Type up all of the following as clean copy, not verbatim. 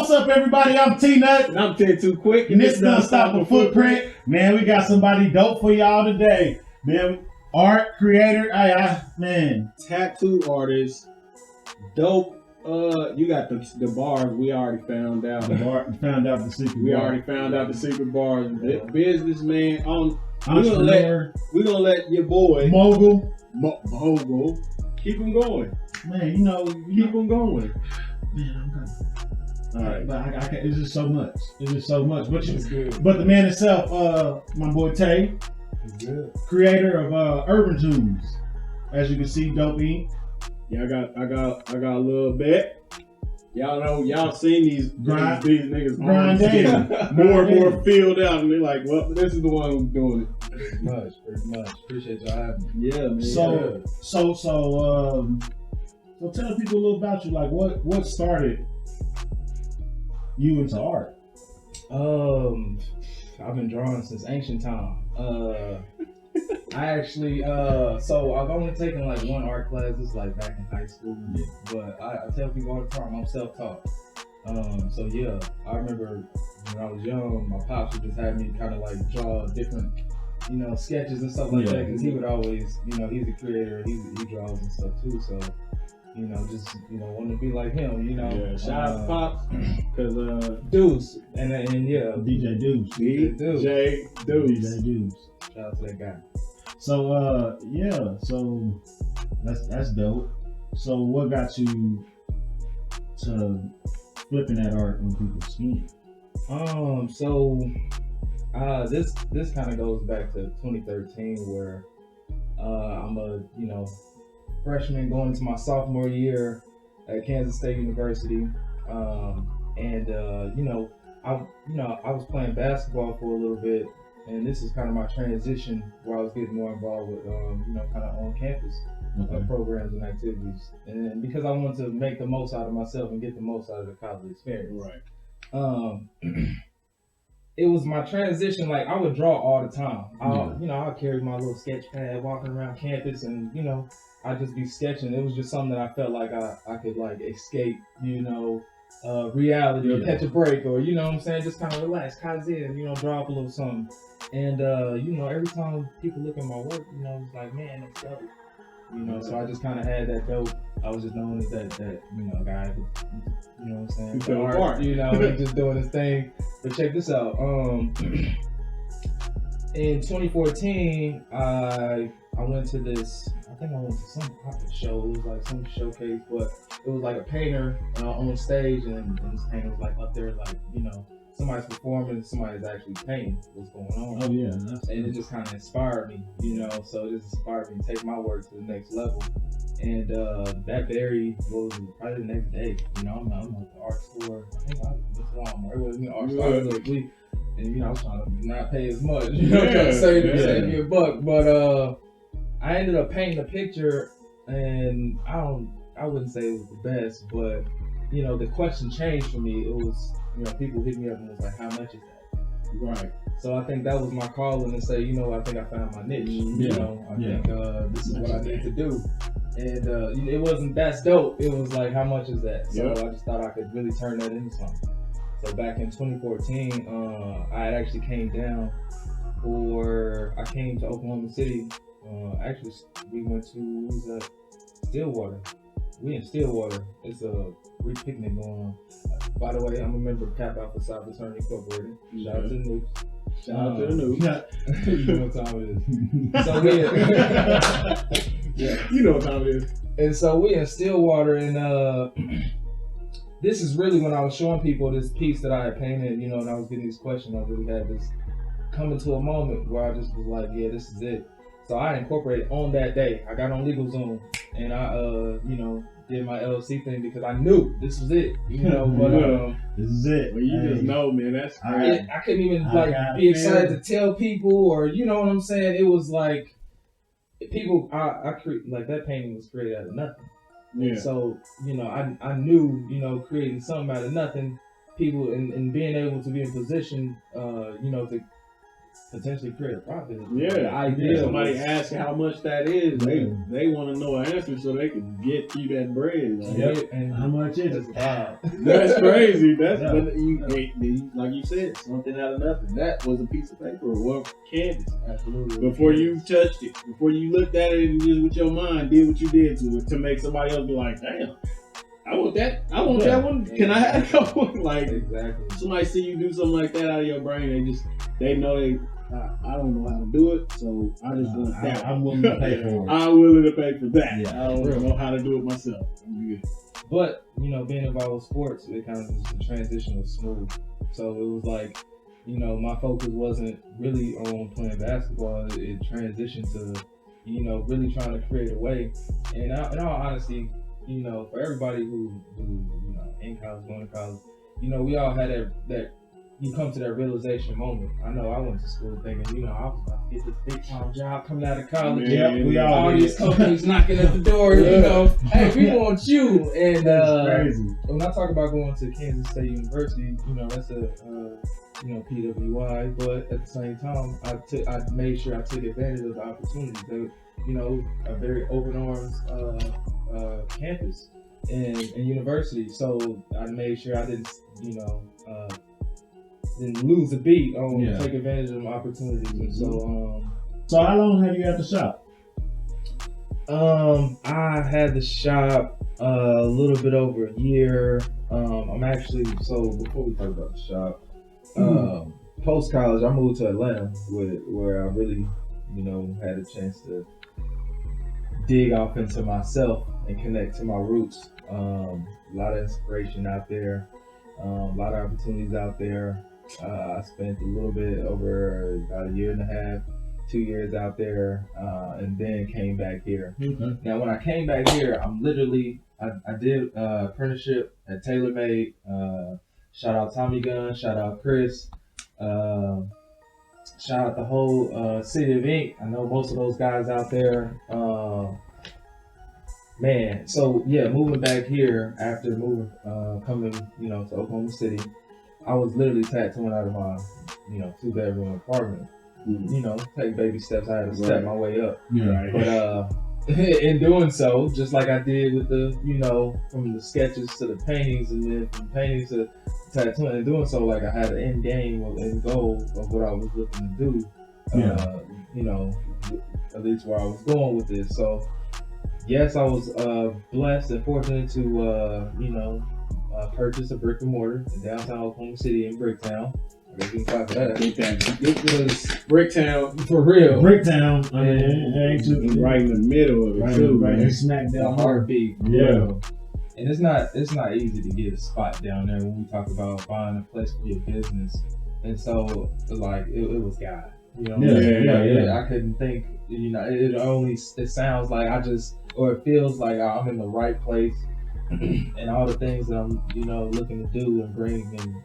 What's up, everybody? I'm T-Nut. And I'm 10 Too Quick. And this done stop a footprint. Man, we got somebody dope for y'all today. Man, art creator. Man. Tattoo artist. Dope. You got the bars we already found out. Found out the secret. We already found out the secret bars. Yeah. Businessman. Entrepreneur. We're gonna let your boy Mogul. Mogul keep him going. Man, you know, Keep him going. Man, I'm gonna. All right, but I can't. It's just so much. But It's good. but the man himself, my boy Tay, Good. creator of UrbanToonz. As you can see, dope ink. Yeah, I got a little bit. Y'all know, y'all seen these niggas grind daily. more and more filled out, and they're like, well, this is the one who's doing it. Pretty much. Appreciate y'all having me. Yeah, man. So tell people a little about you. Like, what started you into art? I've been drawing since ancient time. I actually, so I've only taken like one art class. This is like back in high school, but I tell people all the time I'm self-taught. So yeah, I remember when I was young, my pops would just have me kind of like draw different, sketches and stuff like that. Because he would always, he's a creator, he draws and stuff too. So, want to be like him, Yeah, shout out to Pops, because Deuce, and yeah, DJ Deuce. DJ Deuce. Shout out to that guy. So so that's dope. So what got you to flipping that art on people's skin? This kind of goes back to 2013 where I'm a freshman going into my sophomore year at Kansas State University, I was playing basketball for a little bit, and this is kind of my transition where I was getting more involved with kind of on campus programs and activities, and because I wanted to make the most out of myself and get the most out of the college experience. Right. It was my transition. Like, I would draw all the time. I'd carry my little sketch pad walking around campus, and I'd just be sketching. It was just something that I felt like I could like escape, reality, or catch a break, or just kind of relax, in, draw up a little something. And every time people look at my work, it's like, man, that's dope. So I just kind of had that dope. I was just known as that guy who, the art. Just doing his thing. But check this out. In 2014, I went to this. I think I went to some show. It was like some showcase, but it was like a painter on stage, and this painter was like up there, like somebody's performing, somebody's actually painting what's going on. Oh yeah, and it just kind of inspired me, So it just inspired me to take my work to the next level. And that very was probably the next day. I'm at the art store. I think I went to Walmart. It wasn't an art store. It was a week. And I was trying to not pay as much. Trying to save me a buck. But I ended up painting a picture, and I wouldn't say it was the best, but the question changed for me. It was, people hit me up and was like, how much is that? Right. So I think that was my calling to say, I think I found my niche. I think this is what I need to do. And it wasn't that's dope. It was like, how much is that? So I just thought I could really turn that into something. So back in 2014, I had actually came down I came to Oklahoma City. Actually, we went to Stillwater. We in Stillwater. It's a free picnic going on. By the way, I'm a member of Cap Alpha Psi Fraternity Incorporated. Shout out to the Noops. Shout out to the Noops. You know what time it is. So you know what time it is. And so we in Stillwater, and this is really when I was showing people this piece that I had painted, and I was getting these questions. I really had this coming to a moment where I just was like, yeah, this is it. So I incorporated on that day. I got on LegalZoom, and I, did my LLC thing because I knew this was it. But this is it. Well, you just know, man. That's I couldn't even be excited to tell people, or you know what I'm saying. It was like people. I like that painting was created out of nothing. Yeah. And so I knew creating something out of nothing. People and being able to be in position, to potentially create a profit. Yeah, The idea. somebody was- asks how much that is, they want to know an answer so they can get you that bread. Like, Yep. And How much is it's it? wild. that's crazy. That's Yeah. but like you said, something out of nothing. That was a piece of paper or one canvas. Absolutely. Before you touched it, before you looked at it and just with your mind did what you did to it to make somebody else be like, damn, I want that. I want that one. Can I have that one? Like Exactly. somebody see you do something like that out of your brain, they know I don't know how to do it, so I just want that. I'm willing to pay for it. I'm willing to pay for that. Yeah. I don't know how to do it myself. I'm good. But, being involved with sports, it kind of the transition was smooth. So it was like, my focus wasn't really on playing basketball. It transitioned to, really trying to create a way. And in all honesty, for everybody who in college, going to college, we all had that you come to that realization moment. I know I went to school thinking, I was about to get this big time job coming out of college. Man, we All did. these companies knocking at the door, hey, we want you. And Crazy. when I talk about going to Kansas State University, that's a PWI, but at the same time, I made sure I took advantage of the opportunities. A very open arms campus and university. So I made sure I didn't lose a beat on take advantage of the opportunities. And So how long have you had the shop? I had the shop a little bit over a year. I'm actually, so before we talk about the shop, post college, I moved to Atlanta where I really, had a chance to dig off into myself and connect to my roots. A lot of inspiration out there, a lot of opportunities out there. I spent a little bit over about a year and a half, 2 years out there, and then came back here. Okay. Now, when I came back here, I'm literally, I did apprenticeship at TaylorMade. Shout out Tommy Gunn, shout out Chris, shout out the whole City of Ink. I know most of those guys out there. Man, so yeah, moving back here after moving, coming, to Oklahoma City, I was literally tattooing out of my, 2-bedroom apartment. Take baby steps. I had to step my way up. Yeah. But in doing so, just like I did with the, from the sketches to the paintings, and then from paintings to tattooing, and doing so, like I had an end game and goal of what I was looking to do. At least where I was going with this. So yes, I was blessed and fortunate to purchase a brick and mortar in downtown Oklahoma City in Bricktown. I guess you can clap for that. It was Bricktown, for real. Bricktown. I mean, it ain't too right in the middle of it too. right man. there, smack The down. heartbeat. for Yeah. real. And it's not easy to get a spot down there when we talk about buying a place for your business. And so like it was God. Yeah. I couldn't think, it sounds like it feels like I'm in the right place and all the things that I'm, looking to do and bring and,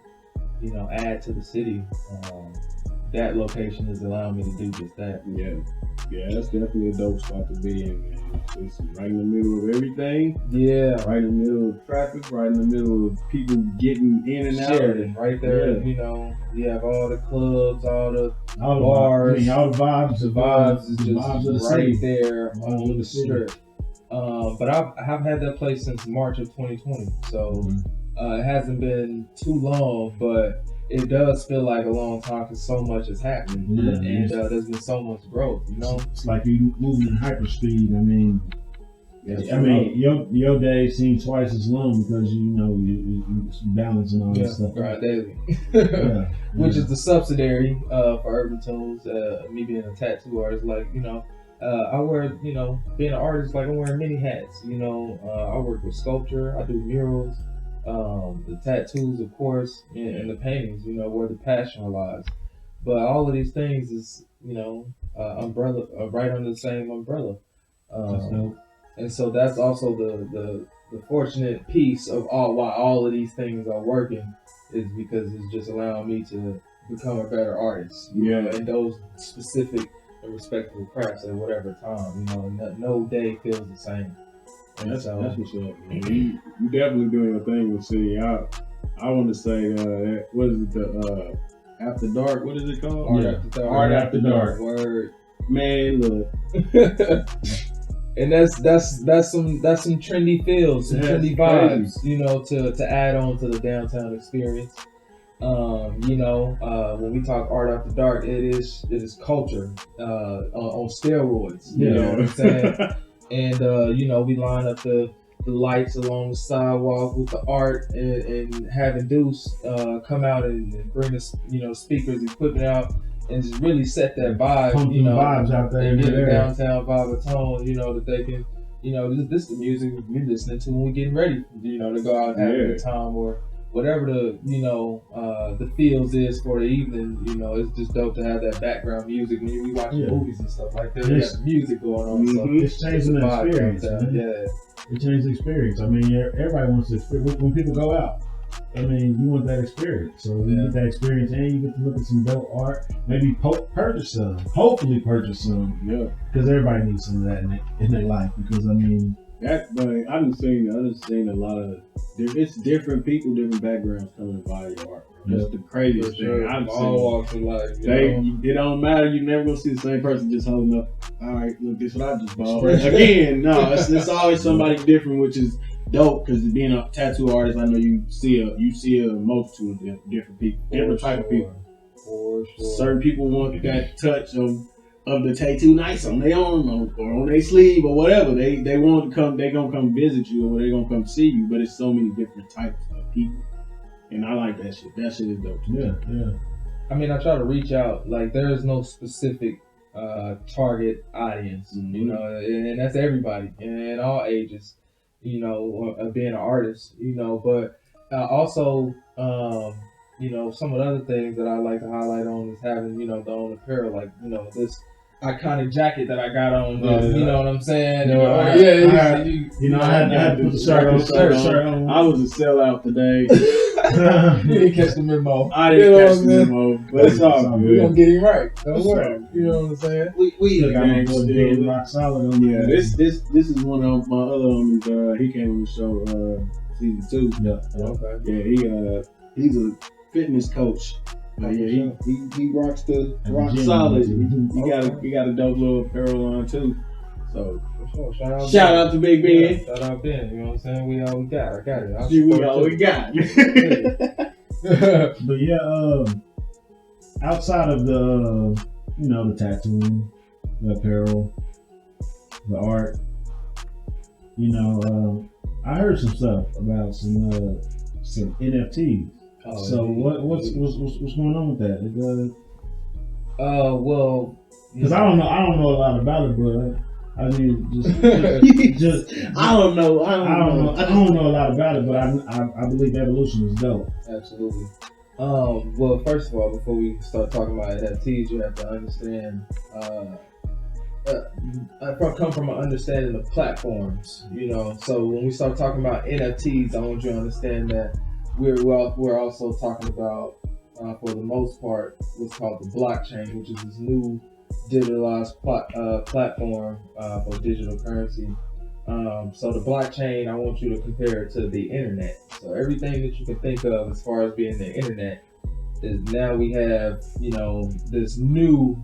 add to the city. That location is allowing me to do just that. Yeah, that's definitely a dope spot to be in, man. It's right in the middle of everything. Yeah. Right in the middle of traffic, right in the middle of people getting in and out. Sheridan, right there, Yeah. you have all the clubs, all the All the bars. I mean, all the vibes. The vibes is the vibes of the just right city. there Vibes on of the the city. strip. But I have had that place since March of 2020, so it hasn't been too long, but it does feel like a long time because so much has happened, Yeah, and there's been so much growth. It's like you moving in hyperspeed. I mean, your days seem twice as long because you balancing all this stuff. Right, daily. Yeah. Which is the subsidiary for UrbanToonz. Me being a tattoo artist, like I wear, being an artist, like I'm wearing many hats. I work with sculpture, I do murals, the tattoos, of course, and the paintings. Where the passion lies. But all of these things is, umbrella, right under the same umbrella. That's dope. And so that's also the fortunate piece of why all of these things are working is because it's just allowing me to become a better artist. In those specific and respectable crafts at whatever time. No day feels the same. And That's so what's up, man. You definitely doing your thing with City. I want to say that what is it, After dark, what is it called? Art After Dark. Art After Dark. Word. Man, look. And that's some trendy feels, some trendy vibes, you know, to add on to the downtown experience. When we talk Art After Dark, it is culture on steroids. You know what I'm saying? And we line up the lights along the sidewalk with the art, and having Deuce come out and bring the speakers, equipment out, and just really set that vibe, vibes out there, and get a downtown vibe of tone, that they can, this is the music we're listening to when we're getting ready, to go out and have a good time, or whatever the feels is for the evening. It's just dope to have that background music when we watch movies and stuff like that. There's music going on, so it's changing the experience. It changed the experience. I mean, everybody wants to experience. When people go out, I mean, you want that experience. So you get that experience, and you get to look at some dope art. Maybe purchase some. Hopefully, purchase some. Yeah, because everybody needs some of that in their life. Because I mean, but I've seen a lot of. It's different people, different backgrounds coming to buy your art. That's the craziest thing I've seen. All walks of life. It don't matter. You never gonna see the same person just holding up. All right, look, this is what I just bought. Again, no, it's always somebody different, which is dope. Because being a tattoo artist, I know you see a multitude of different people, different type of people. For sure. Certain people want that touch of the tattoo nice on their arm or on their sleeve or whatever. They want to come. They gonna come visit you, or they gonna come see you. But it's so many different types of people. And I like that shit. That shit is dope. Yeah. I mean, I try to reach out. Like, there is no specific target audience, and that's everybody in all ages, of being an artist, But also, some of the other things that I like to highlight on is having, the own apparel, like, this iconic jacket that I got on, you know what I'm saying? I had to put the shirt on. I was a sellout today. You didn't catch the memo. I didn't catch the memo, but it's all good. We're gonna get him right. Don't worry. You know what I'm saying? We the rock solid on. Yeah, this is one of my other homies. He came on the show season 2. Yeah. Okay. Yeah, he's a fitness coach. He rocks the rock solid. He got a dope little apparel line too. So shout out to Big Ben. Shout out Ben. You know what I'm saying? We all we got. I got it. We all we got. But yeah, outside of the the tattooing, the apparel, the art, I heard some stuff about some NFTs. So what's going on with that? Well, because I don't know a lot about it, but I mean, just I don't know a lot about it, but I believe evolution is dope. Absolutely. Well, first of all, before we start talking about NFTs, you have to understand. Come from an understanding of platforms, So when we start talking about NFTs, I want you to understand that we're also talking about, for the most part, what's called the blockchain, which is this new digitalized platform for digital currency. So the blockchain, I want you to compare it to the internet. So everything that you can think of as far as being the internet is now we have, this new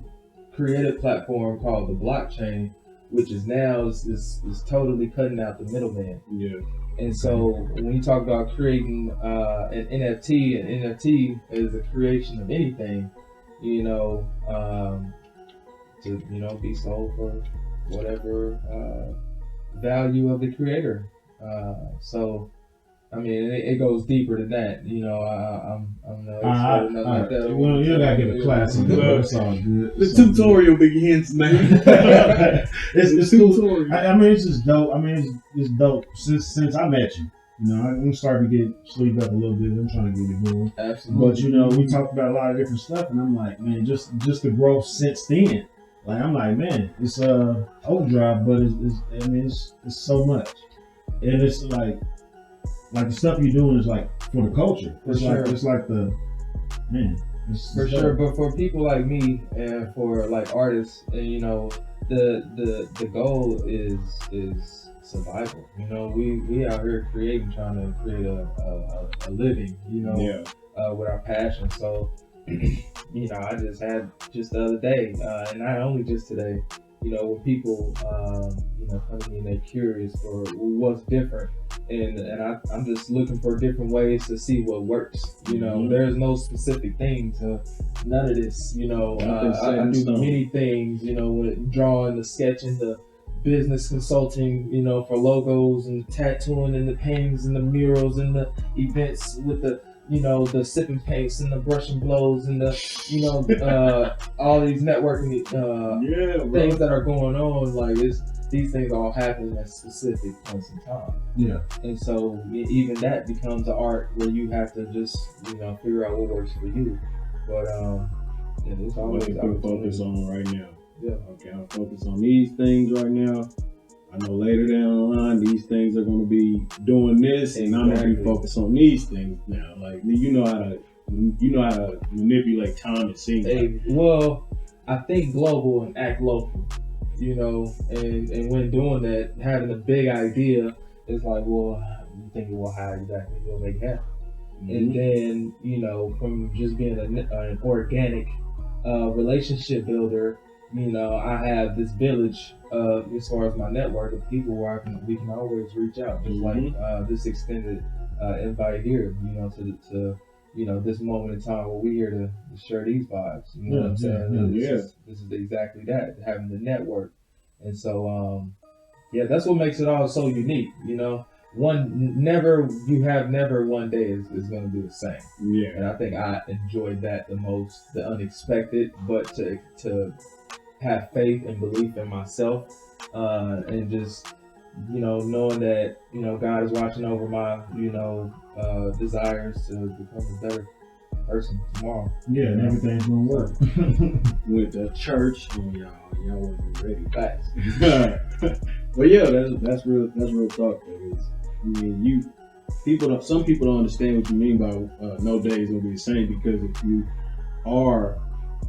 creative platform called the blockchain, which is now is totally cutting out the middleman. Yeah. And so when you talk about creating an NFT is the creation of anything, to be sold for whatever value of the creator. So I mean, it goes deeper than that. I'm no expert or nothing like that. Well, you gotta get a class on that. It's all good. The tutorial begins, man. It's cool. I mean, it's just dope. I mean, it's dope since I met you. I'm starting to get sleeved up a little bit. I'm trying to get it going. Absolutely. But we talked about a lot of different stuff, and I'm like, man, just the growth since then. Like, I'm like, man, it's overdrive, but it's so much, and it's like the stuff you're doing is like for the culture. It's like the man. For sure, but for people like me and for like artists, and the goal is survival. We out here trying to create a living. With our passion. So you know, I just had just the other day, and not only just today, you know, when people, you know, come to me and they're curious for what's different, and I'm just looking for different ways to see what works. You know, there's no specific thing to none of this. You know, I do many things. You know, with drawing, the sketching, the business consulting. You know, for logos and tattooing and the paintings and the murals and the events with the, you know, the sipping paints and the brush and blows and the, you know, all these networking things that are going on. Like, these things all happen at specific points in time. Yeah. And so even that becomes an art where you have to just, you know, figure out what works for you. But it's always what I'm focus on right now. Yeah. Okay, I'll focus on these things right now. I know later down the line, these things are going to be doing this, and I'm going to be focused on these things now. Like, you know how to manipulate time. It seems. Well, I think global and act local. You know, and when doing that, having a big idea is like, well, you think, well, how exactly you'll make it happen? And then, you know, from just being an organic relationship builder, you know, I have this village as far as my network of people where we can always reach out, just like this extended invite here, you know, to you know, this moment in time where we're here to share these vibes. You know what I'm saying? This is exactly that, having the network. And so, that's what makes it all so unique. You know, never one day is going to be the same. Yeah. And I think I enjoyed that the most, the unexpected, but to have faith and belief in myself, and just, you know, knowing that, you know, God is watching over my, you know, desires to become a better person tomorrow. Yeah, and everything's gonna work. With the church, y'all wasn't ready. Facts. But yeah, that's real talk. I mean, some people don't understand what you mean by no day is gonna be the same, because if you are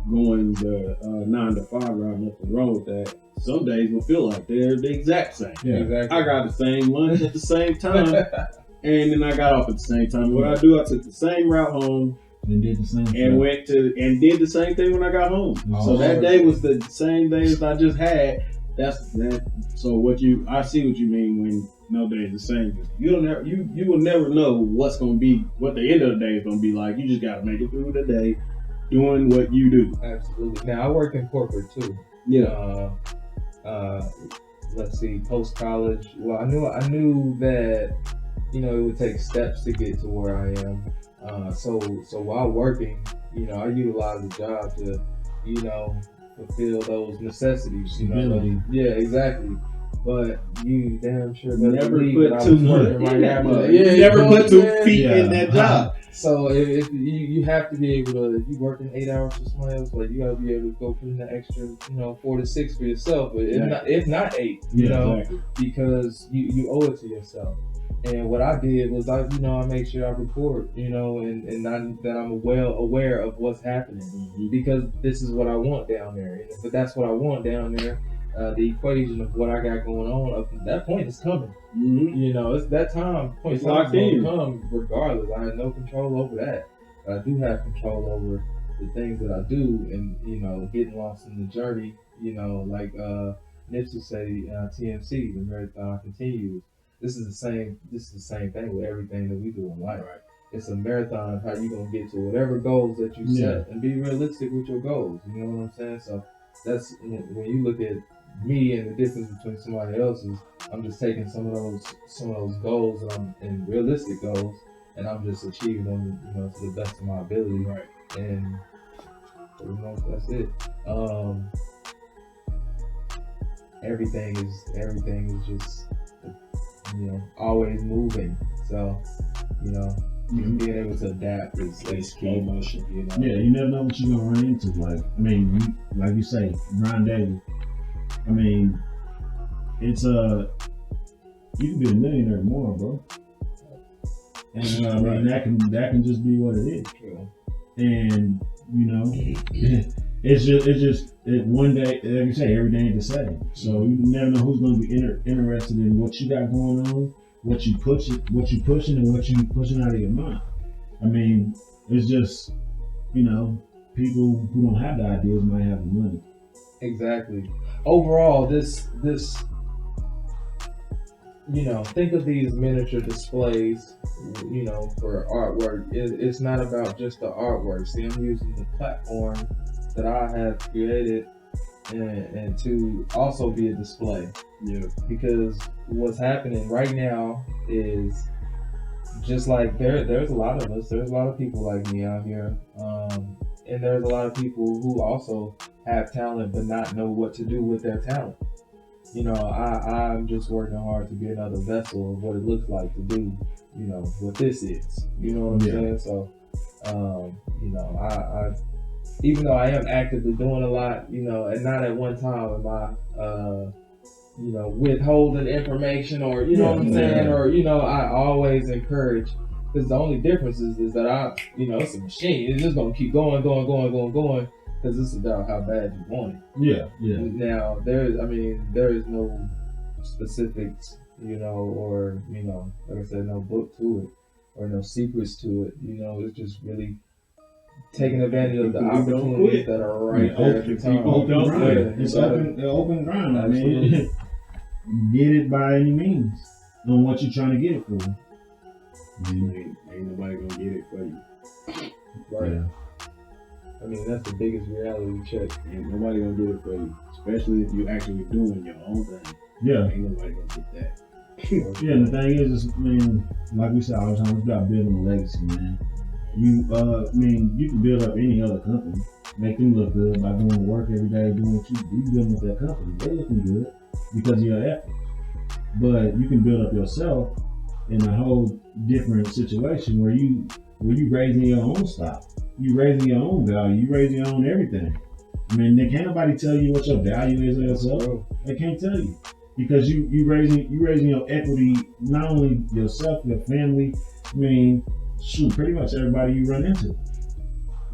going the 9 to 5 route, nothing wrong with that. Some days will feel like they're the exact same. Yeah, exactly. I got the same lunch at the same time, and then I got off at the same time. What I do, I took the same route home and did the same and did the same thing when I got home. So that day was the same day as I just had. That's that. So I see what you mean when no day is the same. You will never know what the end of the day is gonna be like. You just gotta make it through the day, doing what you do. Absolutely. Now I work in corporate too. Yeah. Let's see, post college. Well, I knew that, you know, it would take steps to get to where I am. So while working, you know, I utilize the job to, you know, fulfill those necessities. You know, yeah, exactly. But you damn sure never put too much. Never put 2 feet in that job. So if you have to be able to, if you work in 8 hours for somebody else, like, you gotta be able to go put in the extra, you know, 4 to 6 for yourself, but if not 8, you know, because you owe it to yourself. And what I did was I made sure I record, you know, and that I'm well aware of what's happening, because this is what I want down there. And if that's what I want down there, the equation of what I got going on up to that point is coming. You know, it's that time point. It's going to come regardless. I had no control over that. But I do have control over the things that I do, and, you know, getting lost in the journey. You know, like Nipsey say, TMC, the marathon continues. This is the same thing with everything that we do in life. Right. It's a marathon of how you're gonna get to whatever goals that you set, and be realistic with your goals. You know what I'm saying? So that's when you look at me and the difference between somebody else's. I'm just taking some of those goals and realistic goals, and I'm just achieving them, you know, to the best of my ability. Right. And pretty much that's it. Everything is just, you know, always moving. So, you know, being able to adapt is key. Motion, you know. Yeah, you never know what you're gonna run into. Like, I mean, like you say, grind daily. I mean, it's you can be a millionaire tomorrow, bro. And I mean, that can just be what it is. True. And, you know, it's just one day, like you say, every day ain't the same. So you never know who's going to be interested in what you got going on, what you pushing, and what you pushing out of your mind. I mean, it's just, you know, people who don't have the ideas might have the money. Exactly. Overall, this think of these miniature displays, for artwork. It's not about just the artwork. See, I'm using the platform that I have created and to also be a display. Yeah. Because what's happening right now is just like there's a lot of us. There's a lot of people like me out here. And there's a lot of people who also have talent but not know what to do with their talent. I'm just working hard to be another vessel of what it looks like to do, what this is. You know what I'm saying? So, I even though I am actively doing a lot, and not at one time am I, withholding information or, what I'm saying? Or, I always encourage, because the only difference is that it's a machine. It's just going to keep going, because it's about how bad you want it. Yeah. Now, there is no specifics, or, like I said, no book to it or no secrets to it. It's just really taking advantage of the opportunities that are right there at the time. It's open ground. I mean, get it by any means on what you're trying to get it for. Ain't nobody gonna get it for you. Right. Yeah. I mean, that's the biggest reality check. Ain't nobody gonna get it for you, especially if you actually doing your own thing. Yeah. Ain't nobody gonna get that. Yeah, and the thing is, like we said all the time, it's about building a legacy, man. You can build up any other company, make them look good by going to work every day, doing what you do. You building up that company, they looking good because of your efforts. But you can build up yourself in a whole different situation where you raising your own stock, you raising your own value, you raising your own everything. Can't nobody tell you what your value is of yourself. They can't tell you because you raising your equity, not only yourself, your family. Pretty much everybody you run into.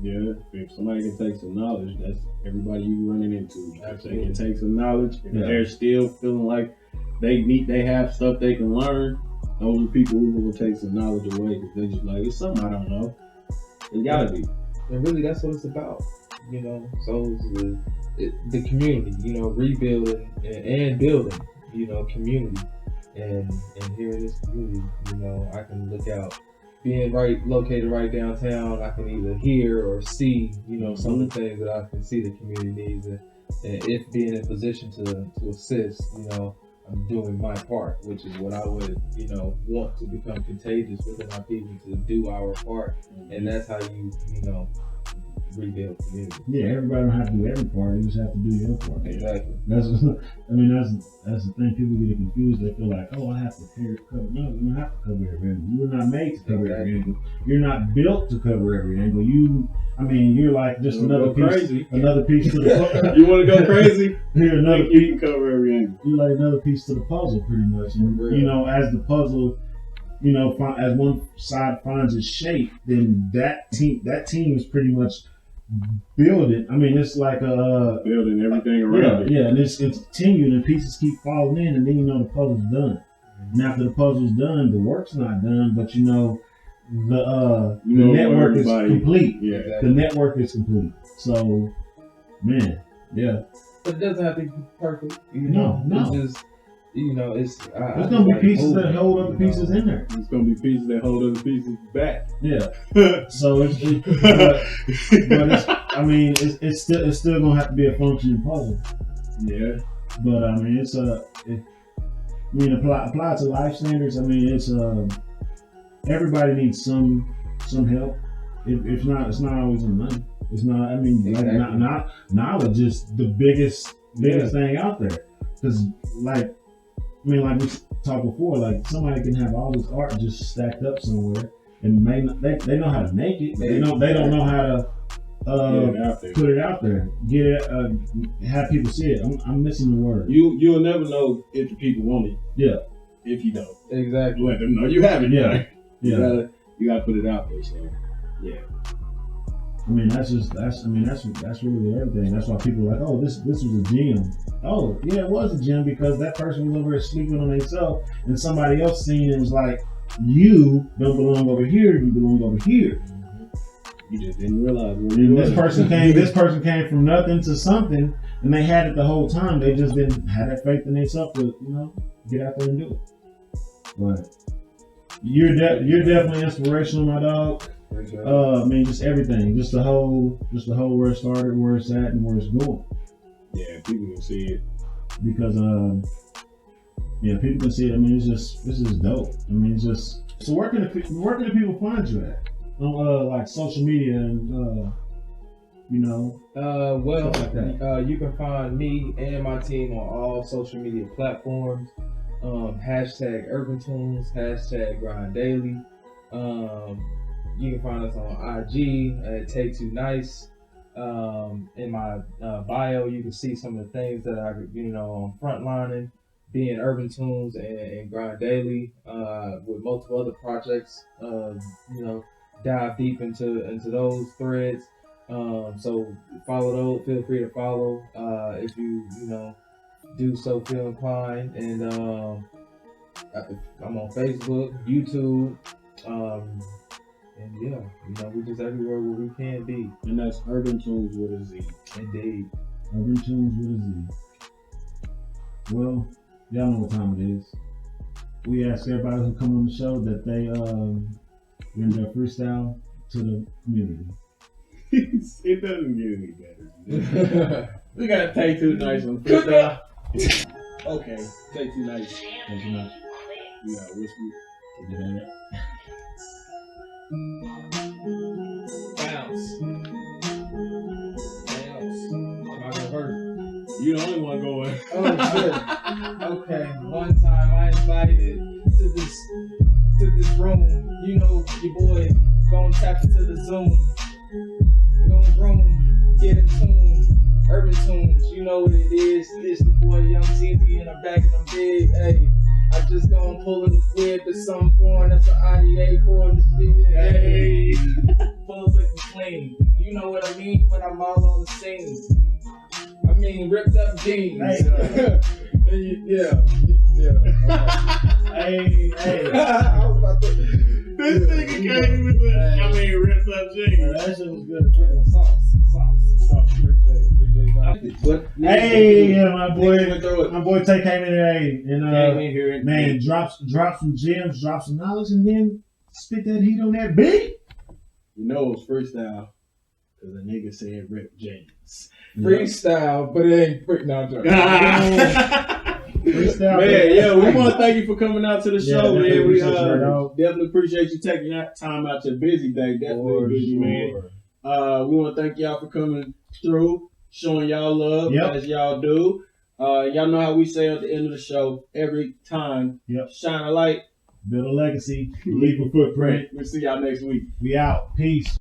Yeah, if somebody can take some knowledge, that's everybody you running into. If they can take some knowledge, if they're still feeling like they have stuff they can learn, those are people who will take some knowledge away because they're just like, it's something I don't know. It gotta be. And really, that's what it's about. So the community, rebuilding and building, community. And here in this community, I can look out. Being located right downtown, I can either hear or see, some of the things that I can see the community needs, and if being in a position to assist, I'm doing my part, which is what I would, want to become contagious within our people to do our part, and that's how you rebuild community. Yeah, everybody don't have to do every part; you just have to do your part. Exactly. That's the thing. People get confused. They feel like, oh, I have to cover. No, you don't have to cover every angle. You were not made to cover every angle. You're not built to cover every angle. You're like just another piece to the puzzle. You want to go crazy? Here, another piece. You can cover every angle. You're like another piece to the puzzle, pretty much. And, as the puzzle, as one side finds its shape, then that team is pretty much building. It's like building everything around it. Yeah, and it's continuing, and pieces keep falling in, and then the puzzle's done. And after the puzzle's done, the work's not done, but the network is complete. Yeah, the network is complete. So, man, yeah. But it doesn't have to be perfect. No. It's just, it's there's gonna be pieces that hold other pieces in there. There's gonna be pieces that hold other pieces back. Yeah. So it's still gonna have to be a functioning puzzle. Yeah. But apply to life standards. It's everybody needs some help. If not, it's not always in money. It's not. Exactly. Knowledge is the biggest thing out there. Because like we talked before, like somebody can have all this art just stacked up somewhere, and they know how to make it, but they don't know how to put it out there, get it, have people see it. I'm missing the word. You'll never know if the people want it. Yeah. If you don't. Exactly. Let them know you have it. Yeah. Yeah. You gotta put it out there. So yeah. That's really everything. That's why people are like, oh, this was a gym. Oh, yeah, it was a gym because that person was over there sleeping on themselves, and somebody else seen it and was like, you don't belong over here, you belong over here. You just didn't realize. This person came from nothing to something, and they had it the whole time. They just didn't have that faith in themselves to, get out there and do it. But you're definitely inspirational, my dog. I mean, just everything, just the whole where it started, where it's at, and where it's going. Yeah, people can see it because people can see it. I mean, this is dope. I mean, it's just so where can the people find you at on like social media and stuff like that? You can find me and my team on all social media platforms. Hashtag UrbanToonz, hashtag Grind Daily. You can find us on IG at Tay Too Nice. In my bio, you can see some of the things that I, frontlining, being UrbanToonz and Grind Daily, with multiple other projects. Dive deep into those threads. So follow those. Feel free to follow if you do so feel inclined. And I'm on Facebook, YouTube. And we're just everywhere where we can be. And that's UrbanToonz with a Z. Indeed. UrbanToonz with a Z. Well, y'all know what time it is. We ask everybody who come on the show that they bring their freestyle to the community. It doesn't get any better. We got Tay Too Nice on freestyle. Okay, Tay Too Nice. Tay Too Nice. We got whiskey. Bounce. Am I gonna hurt? You the only one going. Oh shit. Okay. One time I invited to this room. Your boy gonna tap into the Zoom. We gonna room, get in tune. UrbanToonz, you know what it is. This the boy Young TNT and I'm back and I'm big. Hey. I just gonna pull in the whip at some point. That's an IDA for the shit. Hey, full and clean. You know what I mean when I'm all on the scene. I mean, ripped up jeans. Hey. Yeah. Hey. I was about to. This nigga came with the, ripped up jeans. That shit was good. Sauce. Appreciate Hey, my boy Tay came in there and man, drop some gems, drop some knowledge, and then spit that heat on that beat. You know it's freestyle because the nigga said rip jeans. Freestyle, but it ain't freak. No, I'm joking. Freestyle, man. We want to thank you for coming out to the show, man. We definitely appreciate you taking that time out your busy day. Definitely busy, man. We want to thank y'all for coming through, showing y'all love as y'all do. Y'all know how we say at the end of the show every time. Shine a light, build a legacy, leave a footprint. We'll see y'all next week. We out. Peace.